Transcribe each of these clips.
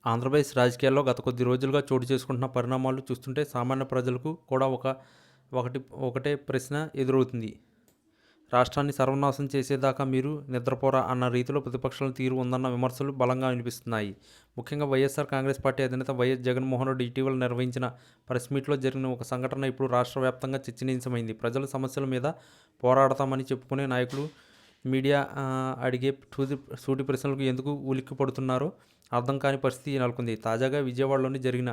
ఆంధ్రప్రదేశ్ రాజకీయాల్లో గత కొద్ది రోజులుగా చోటు చేసుకుంటున్న పరిణామాలు చూస్తుంటే సామాన్య ప్రజలకు కూడా ఒకటే ప్రశ్న ఎదురవుతుంది. రాష్ట్రాన్ని సర్వనాశనం చేసేదాకా మీరు నిద్రపోరా అన్న రీతిలో ప్రతిపక్షాల తీరు ఉందన్న విమర్శలు బలంగా వినిపిస్తున్నాయి. ముఖ్యంగా వైఎస్ఆర్ కాంగ్రెస్ పార్టీ అధినేత వైఎస్ జగన్మోహన్ రెడ్డి ఇటీవల నిర్వహించిన ప్రెస్ మీట్లో జరిగిన ఒక సంఘటన ఇప్పుడు రాష్ట్ర వ్యాప్తంగా చర్చనీయాంశమైంది. ప్రజల సమస్యల మీద పోరాడతామని చెప్పుకునే నాయకులు మీడియా అడిగే సూటి ప్రశ్నలకు ఎందుకు ఉలిక్కి పడుతున్నారో అర్థం కాని పరిస్థితి నెలకొంది. తాజాగా విజయవాడలోని జరిగిన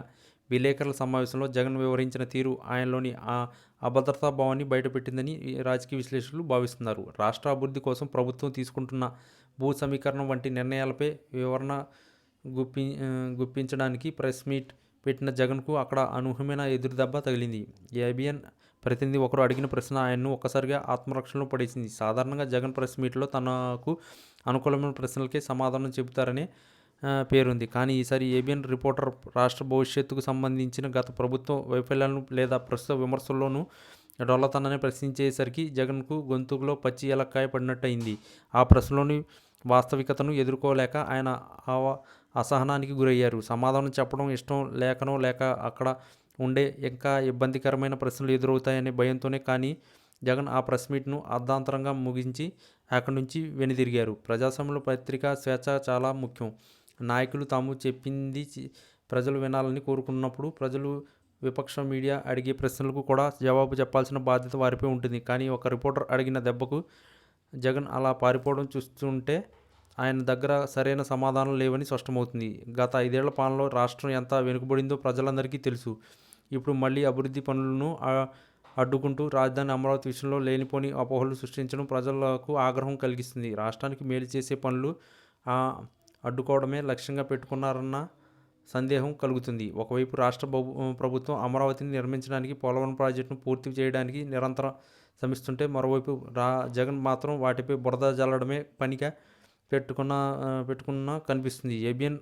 విలేకరుల సమావేశంలో జగన్ వివరించిన తీరు ఆయనలోని అభద్రతా భావాన్ని బయటపెట్టిందని రాజకీయ విశ్లేషకులు భావిస్తున్నారు. రాష్ట్ర అభివృద్ధి కోసం ప్రభుత్వం తీసుకుంటున్న భూ సమీకరణం వంటి నిర్ణయాలపై వివరణ గుప్పించడానికి ప్రెస్ మీట్ పెట్టిన జగన్కు అక్కడ అనూహ్యమైన ఎదురుదెబ్బ తగిలింది. ఏబిఎన్ ప్రతినిధి ఒకరు అడిగిన ప్రశ్న ఆయన్ను ఒక్కసారిగా ఆత్మరక్షణలో పడేసింది. సాధారణంగా జగన్ ప్రెస్ మీట్లో తనకు అనుకూలమైన ప్రశ్నలకే సమాధానం చెబుతారనే పేరుంది. కానీ ఈసారి ఏబిఎన్ రిపోర్టర్ రాష్ట్ర భవిష్యత్తుకు సంబంధించిన గత ప్రభుత్వ వైఫల్యాలను లేదా ప్రస్తుత విమర్శల్లోనూ డొల్లతనాన్ని ప్రశ్నించేసరికి జగన్కు గొంతుకులో పచ్చి ఎలక్కాయ పడినట్టయింది. ఆ ప్రశ్నలోని వాస్తవికతను ఎదుర్కోలేక ఆయన అసహనానికి గురయ్యారు. సమాధానం చెప్పడం ఇష్టం లేకనో లేక అక్కడ ఉండే ఇంకా ఇబ్బందికరమైన ప్రశ్నలు ఎదురవుతాయనే భయంతోనే కానీ జగన్ ఆ ప్రెస్ మీట్ను అర్ధాంతరంగా ముగించి అక్కడి నుంచి వెనుదిరిగారు. ప్రజాస్వామ్యంలో పత్రికా స్వేచ్ఛ చాలా ముఖ్యం. నాయకులు తాము చెప్పింది ప్రజలు వినాలని కోరుకున్నప్పుడు ప్రజలు విపక్ష మీడియా అడిగే ప్రశ్నలకు కూడా జవాబు చెప్పాల్సిన బాధ్యత వారిపై ఉంటుంది. కానీ ఒక రిపోర్టర్ అడిగిన దెబ్బకు జగన్ అలా పారిపోవడం చూస్తుంటే ఆయన దగ్గర సరైన సమాధానం లేవని స్పష్టమవుతుంది. గత 5 ఏళ్ల పాలనలో రాష్ట్రం ఎంత వెనుకబడిందో ప్రజలందరికీ తెలుసు. ఇప్పుడు మళ్ళీ అభివృద్ధి పనులను అడ్డుకుంటూ రాజధాని అమరావతి విషయంలో లేనిపోని అపోహలు సృష్టించడం ప్రజలకు ఆగ్రహం కలిగిస్తుంది. రాష్ట్రానికి మేలు చేసే పనులు అడ్డుకోవడమే లక్ష్యంగా పెట్టుకున్నారన్న సందేహం కలుగుతుంది. ఒకవైపు రాష్ట్ర ప్రభుత్వం అమరావతిని నిర్మించడానికి, పోలవరం ప్రాజెక్టును పూర్తి చేయడానికి నిరంతరం శ్రమిస్తుంటే మరోవైపు జగన్ మాత్రం వాటిపై బురద జల్లడమే పనిగా పెట్టుకున్న కనిపిస్తుంది. ఏబిఎన్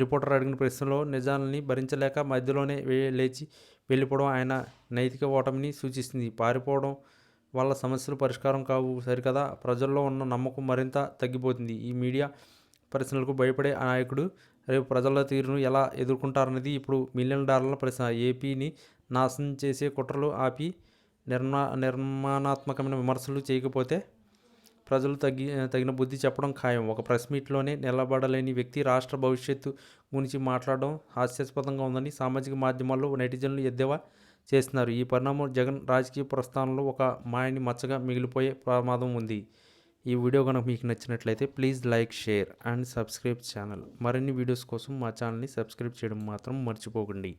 రిపోర్టర్ అడిగిన ప్రశ్నలో నిజాలని భరించలేక మధ్యలోనే లేచి వెళ్ళిపోవడం ఆయన నైతిక ఓటమిని సూచిస్తుంది. పారిపోవడం వల్ల సమస్యలు పరిష్కారం కావు సరికదా, ప్రజల్లో ఉన్న నమ్మకం మరింత తగ్గిపోతుంది. ఈ మీడియా ప్రశ్నలకు భయపడే నాయకుడు రేపు ప్రజల తీరును ఎలా ఎదుర్కొంటారన్నది ఇప్పుడు $1,000,000 ప్రశ్న. ఏపీని నాశనం చేసే కుట్రలు ఆపి నిర్మాణాత్మకమైన విమర్శలు చేయకపోతే ప్రజలు తగిన బుద్ధి చెప్పడం ఖాయం. ఒక ప్రెస్ మీట్లోనే నిలబడలేని వ్యక్తి రాష్ట్ర భవిష్యత్తు గురించి మాట్లాడడం హాస్యాస్పదంగా ఉందని సామాజిక మాధ్యమాల్లో నెటిజన్లు ఎద్దేవా చేస్తున్నారు. ఈ పరిణామం జగన్ రాజకీయ ప్రస్థానంలో ఒక మాయని మచ్చగా మిగిలిపోయే ప్రమాదం ఉంది. ఈ వీడియో కనుక మీకు నచ్చినట్లయితే please like, share and subscribe channel. మరిన్ని వీడియోస్ కోసం మా ఛానల్ని సబ్స్క్రైబ్ చేయడం మాత్రం మర్చిపోకండి.